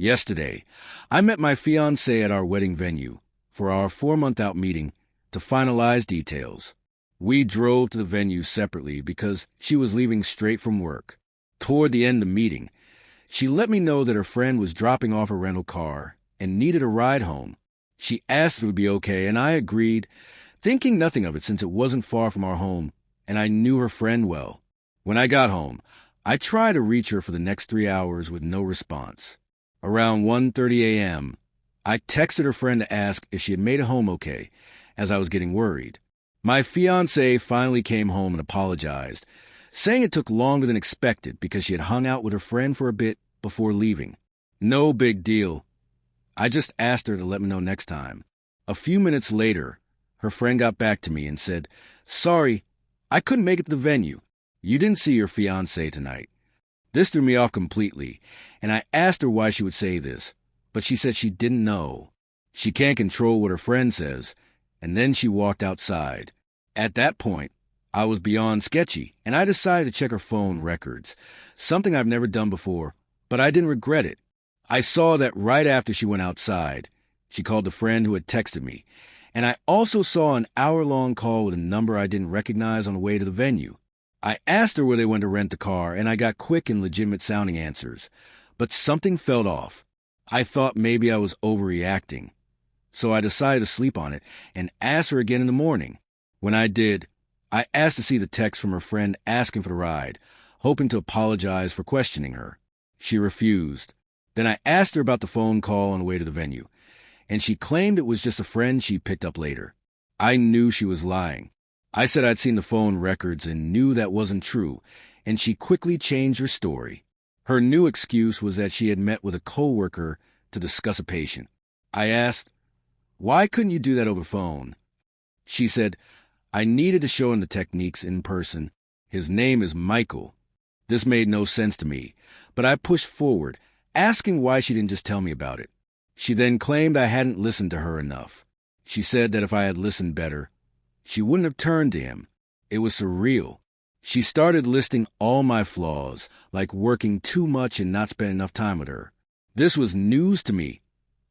Yesterday, I met my fiancée at our wedding venue for our 4-month-out meeting to finalize details. We drove to the venue separately because she was leaving straight from work. Toward the end of the meeting, she let me know that her friend was dropping off a rental car and needed a ride home. She asked if it would be okay, and I agreed, thinking nothing of it since it wasn't far from our home, and I knew her friend well. When I got home, I tried to reach her for the next 3 hours with no response. Around 1:30 a.m., I texted her friend to ask if she had made it home okay, as I was getting worried. My fiancée finally came home and apologized, saying it took longer than expected because she had hung out with her friend for a bit before leaving. No big deal. I just asked her to let me know next time. A few minutes later, her friend got back to me and said, "Sorry, I couldn't make it to the venue. You didn't see your fiancé tonight." This threw me off completely, and I asked her why she would say this, but she said she didn't know. She can't control what her friend says, and then she walked outside. At that point, I was beyond sketchy, and I decided to check her phone records, something I've never done before, but I didn't regret it. I saw that right after she went outside, she called the friend who had texted me, and I also saw an hour-long call with a number I didn't recognize on the way to the venue. I asked her where they went to rent the car, and I got quick and legitimate-sounding answers, but something felt off. I thought maybe I was overreacting, so I decided to sleep on it and ask her again in the morning. When I did, I asked to see the text from her friend asking for the ride, hoping to apologize for questioning her. She refused. Then I asked her about the phone call on the way to the venue, and she claimed it was just a friend she picked up later. I knew she was lying. I said I'd seen the phone records and knew that wasn't true, and she quickly changed her story. Her new excuse was that she had met with a coworker to discuss a patient. I asked, "Why couldn't you do that over phone?" She said, "I needed to show him the techniques in person. His name is Michael." This made no sense to me, but I pushed forward, asking why she didn't just tell me about it. She then claimed I hadn't listened to her enough. She said that if I had listened better, she wouldn't have turned to him. It was surreal. She started listing all my flaws, like working too much and not spending enough time with her. This was news to me.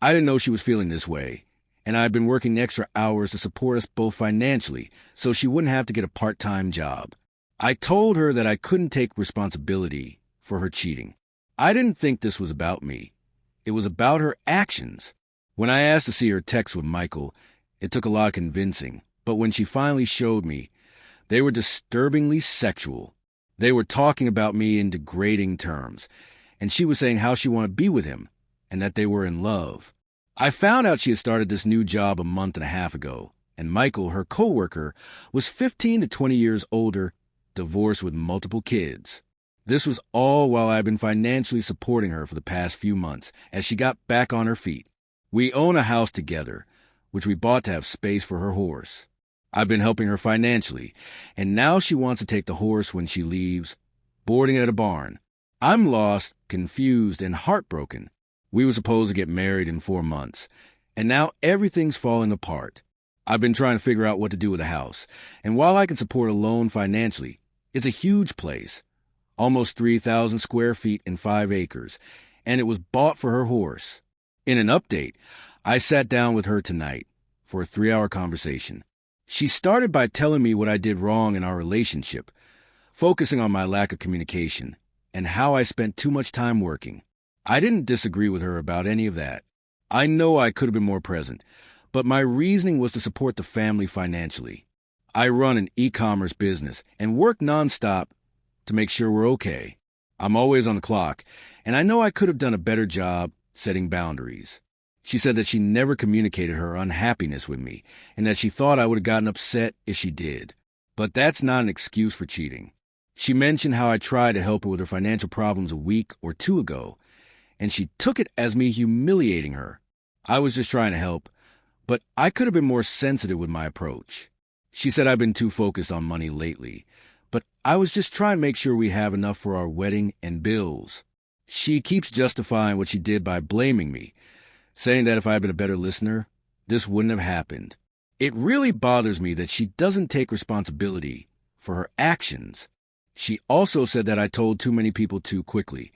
I didn't know she was feeling this way, and I had been working extra hours to support us both financially so she wouldn't have to get a part-time job. I told her that I couldn't take responsibility for her cheating. I didn't think this was about me. It was about her actions. When I asked to see her text with Michael, it took a lot of convincing. But when she finally showed me, they were disturbingly sexual. They were talking about me in degrading terms, and she was saying how she wanted to be with him, and that they were in love. I found out she had started this new job a month and a half ago, and Michael, her coworker, was 15 to 20 years older, divorced with multiple kids. This was all while I had been financially supporting her for the past few months as she got back on her feet. We own a house together, which we bought to have space for her horse. I've been helping her financially, and now she wants to take the horse when she leaves, boarding it at a barn. I'm lost, confused, and heartbroken. We were supposed to get married in 4 months, and now everything's falling apart. I've been trying to figure out what to do with the house, and while I can support a loan financially, it's a huge place, almost 3,000 square feet and 5 acres, and it was bought for her horse. In an update, I sat down with her tonight for a 3-hour conversation. She started by telling me what I did wrong in our relationship, focusing on my lack of communication and how I spent too much time working. I didn't disagree with her about any of that. I know I could have been more present, but my reasoning was to support the family financially. I run an e-commerce business and work nonstop to make sure we're okay. I'm always on the clock, and I know I could have done a better job setting boundaries. She said that she never communicated her unhappiness with me, and that she thought I would have gotten upset if she did. But that's not an excuse for cheating. She mentioned how I tried to help her with her financial problems a week or 2 ago, and she took it as me humiliating her. I was just trying to help, but I could have been more sensitive with my approach. She said I've been too focused on money lately, but I was just trying to make sure we have enough for our wedding and bills. She keeps justifying what she did by blaming me, saying that if I had been a better listener, this wouldn't have happened. It really bothers me that she doesn't take responsibility for her actions. She also said that I told too many people too quickly,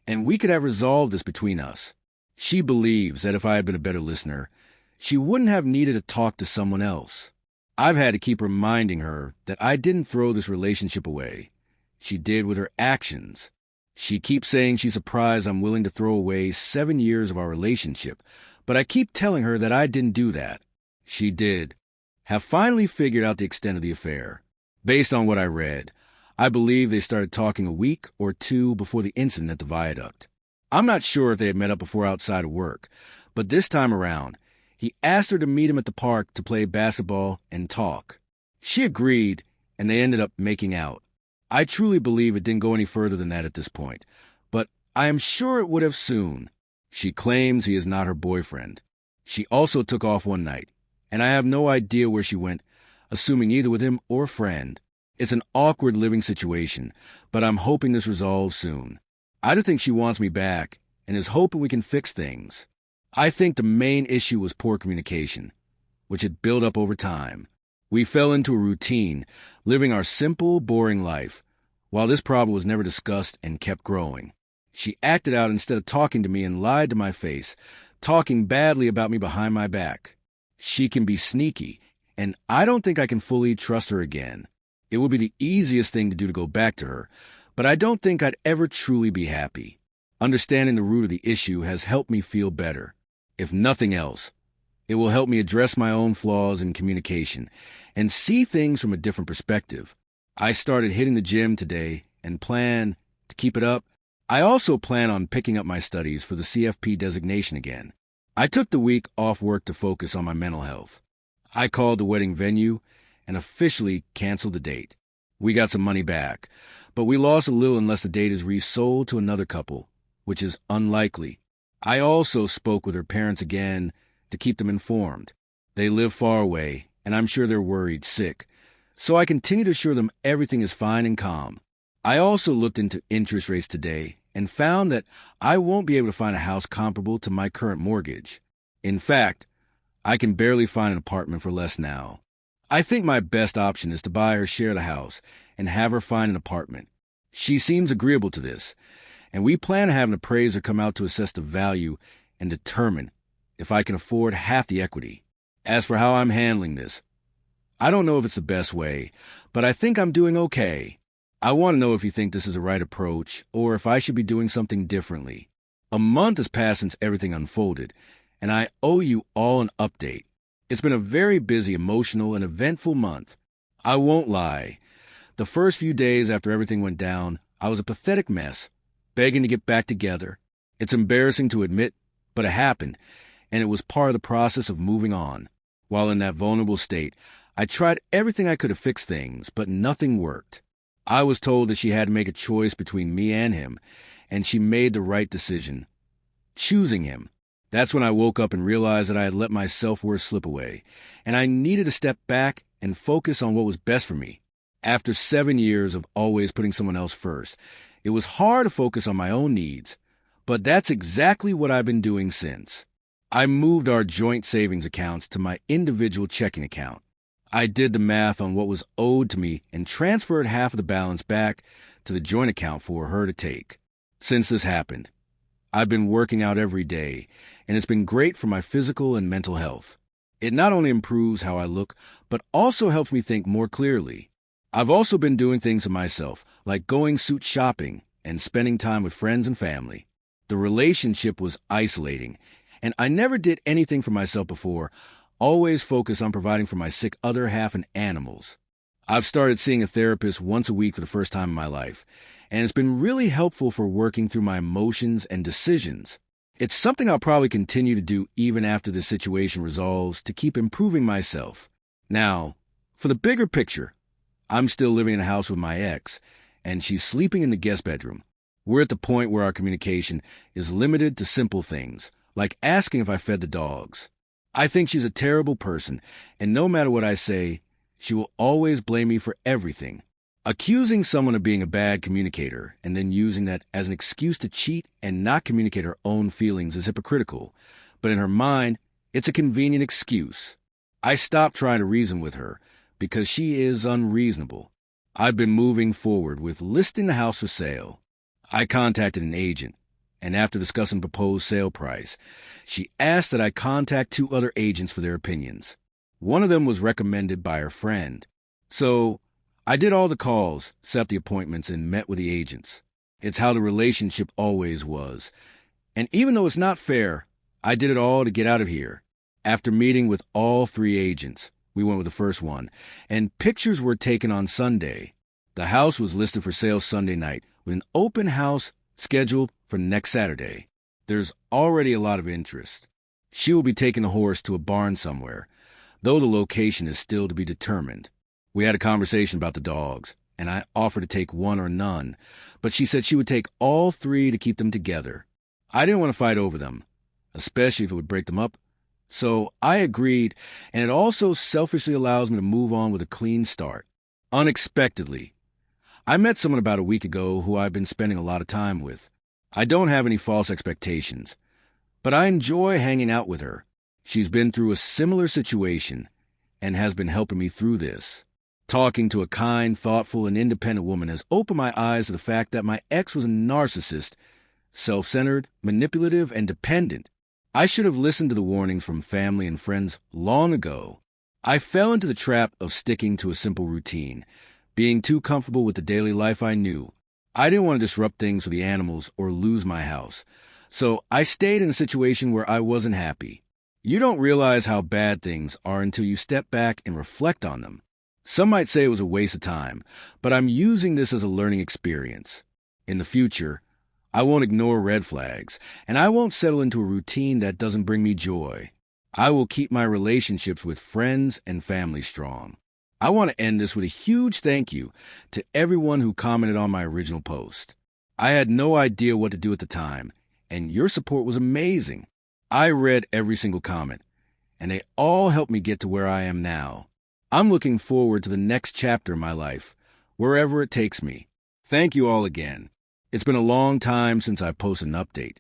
and we could have resolved this between us. She believes that if I had been a better listener, she wouldn't have needed to talk to someone else. I've had to keep reminding her that I didn't throw this relationship away. She did with her actions. She keeps saying she's surprised I'm willing to throw away 7 years of our relationship, but I keep telling her that I didn't do that. She did. Have finally figured out the extent of the affair. Based on what I read, I believe they started talking a week or two before the incident at the viaduct. I'm not sure if they had met up before outside of work, but this time around, he asked her to meet him at the park to play basketball and talk. She agreed, and they ended up making out. I truly believe it didn't go any further than that at this point, but I am sure it would have soon. She claims he is not her boyfriend. She also took off one night, and I have no idea where she went, assuming either with him or a friend. It's an awkward living situation, but I'm hoping this resolves soon. I do think she wants me back and is hoping we can fix things. I think the main issue was poor communication, which had built up over time. We fell into a routine, living our simple, boring life, while this problem was never discussed and kept growing. She acted out instead of talking to me and lied to my face, talking badly about me behind my back. She can be sneaky, and I don't think I can fully trust her again. It would be the easiest thing to do to go back to her, but I don't think I'd ever truly be happy. Understanding the root of the issue has helped me feel better. If nothing else, it will help me address my own flaws in communication and see things from a different perspective. I started hitting the gym today and plan to keep it up. I also plan on picking up my studies for the CFP designation again. I took the week off work to focus on my mental health. I called the wedding venue and officially canceled the date. We got some money back, but we lost a little unless the date is resold to another couple, which is unlikely. I also spoke with her parents again to keep them informed. They live far away, and I'm sure they're worried sick, so I continue to assure them everything is fine and calm. I also looked into interest rates today and found that I won't be able to find a house comparable to my current mortgage. In fact, I can barely find an apartment for less now. I think my best option is to buy or share the house and have her find an apartment. She seems agreeable to this, and we plan to have an appraiser come out to assess the value and determine if I can afford half the equity. As for how I'm handling this, I don't know if it's the best way, but I think I'm doing okay. I want to know if you think this is the right approach or if I should be doing something differently. A month has passed since everything unfolded, and I owe you all an update. It's been a very busy, emotional, and eventful month. I won't lie. The first few days after everything went down, I was a pathetic mess, begging to get back together. It's embarrassing to admit, but it happened, and it was part of the process of moving on. While in that vulnerable state, I tried everything I could to fix things, but nothing worked. I was told that she had to make a choice between me and him, and she made the right decision, choosing him. That's when I woke up and realized that I had let my self-worth slip away, and I needed to step back and focus on what was best for me. After 7 years of always putting someone else first, it was hard to focus on my own needs, but that's exactly what I've been doing since. I moved our joint savings accounts to my individual checking account. I did the math on what was owed to me and transferred half of the balance back to the joint account for her to take. Since this happened, I've been working out every day, and it's been great for my physical and mental health. It not only improves how I look, but also helps me think more clearly. I've also been doing things for myself, like going suit shopping and spending time with friends and family. The relationship was isolating, and I never did anything for myself before, always focused on providing for my sick other half and animals. I've started seeing a therapist once a week for the first time in my life, and it's been really helpful for working through my emotions and decisions. It's something I'll probably continue to do even after this situation resolves to keep improving myself. Now, for the bigger picture, I'm still living in a house with my ex, and she's sleeping in the guest bedroom. We're at the point where our communication is limited to simple things, like asking if I fed the dogs. I think she's a terrible person, and no matter what I say, she will always blame me for everything. Accusing someone of being a bad communicator and then using that as an excuse to cheat and not communicate her own feelings is hypocritical, but in her mind, it's a convenient excuse. I stopped trying to reason with her because she is unreasonable. I've been moving forward with listing the house for sale. I contacted an agent, and after discussing proposed sale price, she asked that I contact 2 other agents for their opinions. One of them was recommended by her friend. So I did all the calls, set up the appointments, and met with the agents. It's how the relationship always was. And even though it's not fair, I did it all to get out of here. After meeting with all 3 agents, we went with the first one, and pictures were taken on Sunday. The house was listed for sale Sunday night, with an open house scheduled for next Saturday. There's already a lot of interest. She will be taking the horse to a barn somewhere, though the location is still to be determined. We had a conversation about the dogs, and I offered to take one or none, but she said she would take all 3 to keep them together. I didn't want to fight over them, especially if it would break them up, so I agreed, and it also selfishly allows me to move on with a clean start. Unexpectedly, I met someone about a week ago who I've been spending a lot of time with. I don't have any false expectations, but I enjoy hanging out with her. She's been through a similar situation and has been helping me through this. Talking to a kind, thoughtful, and independent woman has opened my eyes to the fact that my ex was a narcissist, self-centered, manipulative, and dependent. I should have listened to the warnings from family and friends long ago. I fell into the trap of sticking to a simple routine, being too comfortable with the daily life I knew. I didn't want to disrupt things for the animals or lose my house, so I stayed in a situation where I wasn't happy. You don't realize how bad things are until you step back and reflect on them. Some might say it was a waste of time, but I'm using this as a learning experience. In the future, I won't ignore red flags, and I won't settle into a routine that doesn't bring me joy. I will keep my relationships with friends and family strong. I want to end this with a huge thank you to everyone who commented on my original post. I had no idea what to do at the time, and your support was amazing. I read every single comment, and they all helped me get to where I am now. I'm looking forward to the next chapter in my life, wherever it takes me. Thank you all again. It's been a long time since I posted an update,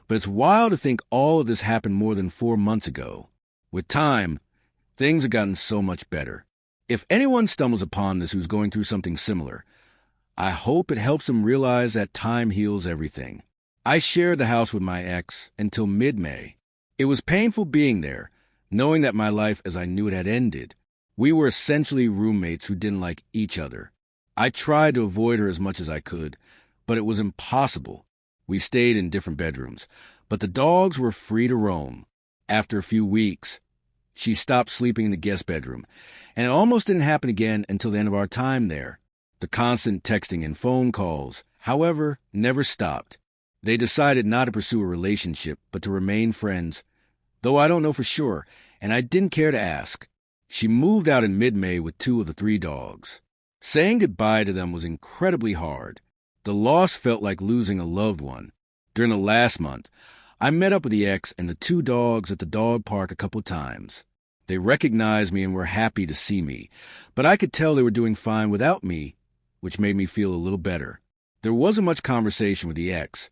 but it's wild to think all of this happened more than 4 months ago. With time, things have gotten so much better. If anyone stumbles upon this who's going through something similar, I hope it helps them realize that time heals everything. I shared the house with my ex until mid-May. It was painful being there, knowing that my life as I knew it had ended. We were essentially roommates who didn't like each other. I tried to avoid her as much as I could, but it was impossible. We stayed in different bedrooms, but the dogs were free to roam. After a few weeks, she stopped sleeping in the guest bedroom, and it almost didn't happen again until the end of our time there. The constant texting and phone calls, however, never stopped. They decided not to pursue a relationship, but to remain friends, though I don't know for sure, and I didn't care to ask. She moved out in mid-May with 2 of the 3 dogs. Saying goodbye to them was incredibly hard. The loss felt like losing a loved one. During the last month, I met up with the ex and the 2 dogs at the dog park a couple times. They recognized me and were happy to see me, but I could tell they were doing fine without me, which made me feel a little better. There wasn't much conversation with the ex,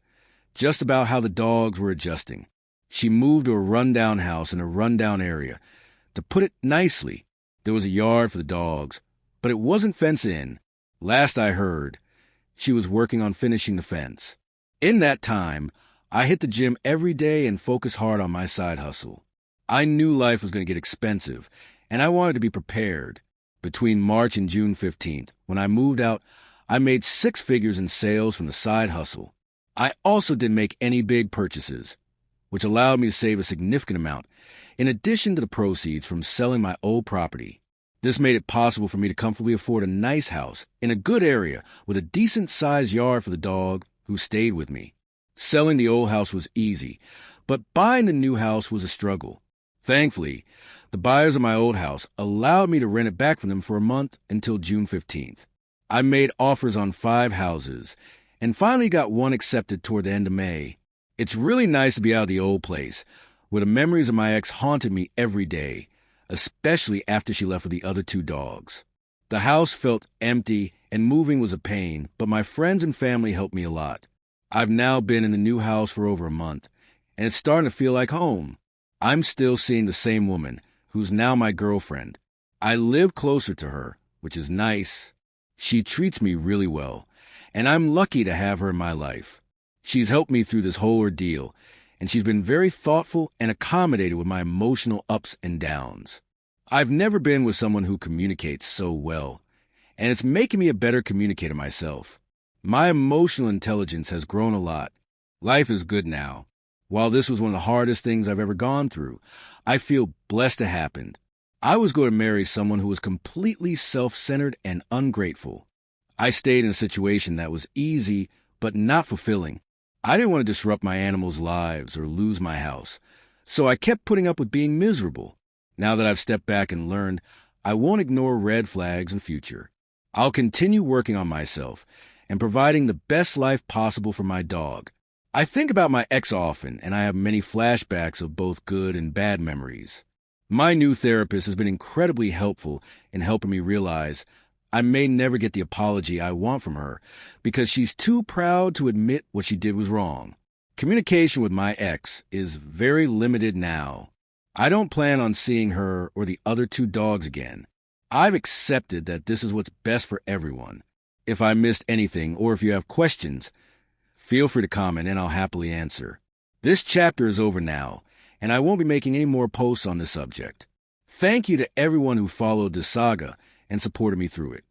just about how the dogs were adjusting. She moved to a rundown house in a rundown area. To put it nicely, there was a yard for the dogs, but it wasn't fenced in. Last I heard, she was working on finishing the fence. In that time, I hit the gym every day and focused hard on my side hustle. I knew life was going to get expensive, and I wanted to be prepared. Between March and June 15th, when I moved out, I made 6 figures in sales from the side hustle. I also didn't make any big purchases, which allowed me to save a significant amount, in addition to the proceeds from selling my old property. This made it possible for me to comfortably afford a nice house in a good area with a decent-sized yard for the dog who stayed with me. Selling the old house was easy, but buying the new house was a struggle. Thankfully, the buyers of my old house allowed me to rent it back from them for a month until June 15th. I made offers on 5 houses and finally got one accepted toward the end of May. It's really nice to be out of the old place, where the memories of my ex haunted me every day, especially after she left with the other 2 dogs. The house felt empty and moving was a pain, but my friends and family helped me a lot. I've now been in the new house for over a month, and it's starting to feel like home. I'm still seeing the same woman, who's now my girlfriend. I live closer to her, which is nice. She treats me really well, and I'm lucky to have her in my life. She's helped me through this whole ordeal, and she's been very thoughtful and accommodated with my emotional ups and downs. I've never been with someone who communicates so well, and it's making me a better communicator myself. My emotional intelligence has grown a lot. Life is good now. While this was one of the hardest things I've ever gone through, I feel blessed it happened. I was going to marry someone who was completely self-centered and ungrateful. I stayed in a situation that was easy but not fulfilling. I didn't want to disrupt my animals' lives or lose my house, so I kept putting up with being miserable. Now that I've stepped back and learned, I won't ignore red flags in future. I'll continue working on myself and providing the best life possible for my dog. I think about my ex often, and I have many flashbacks of both good and bad memories. My new therapist has been incredibly helpful in helping me realize I may never get the apology I want from her because she's too proud to admit what she did was wrong. Communication with my ex is very limited now. I don't plan on seeing her or the other two dogs again. I've accepted that this is what's best for everyone. If I missed anything or if you have questions, feel free to comment and I'll happily answer. This chapter is over now, and I won't be making any more posts on this subject. Thank you to everyone who followed this saga and supported me through it.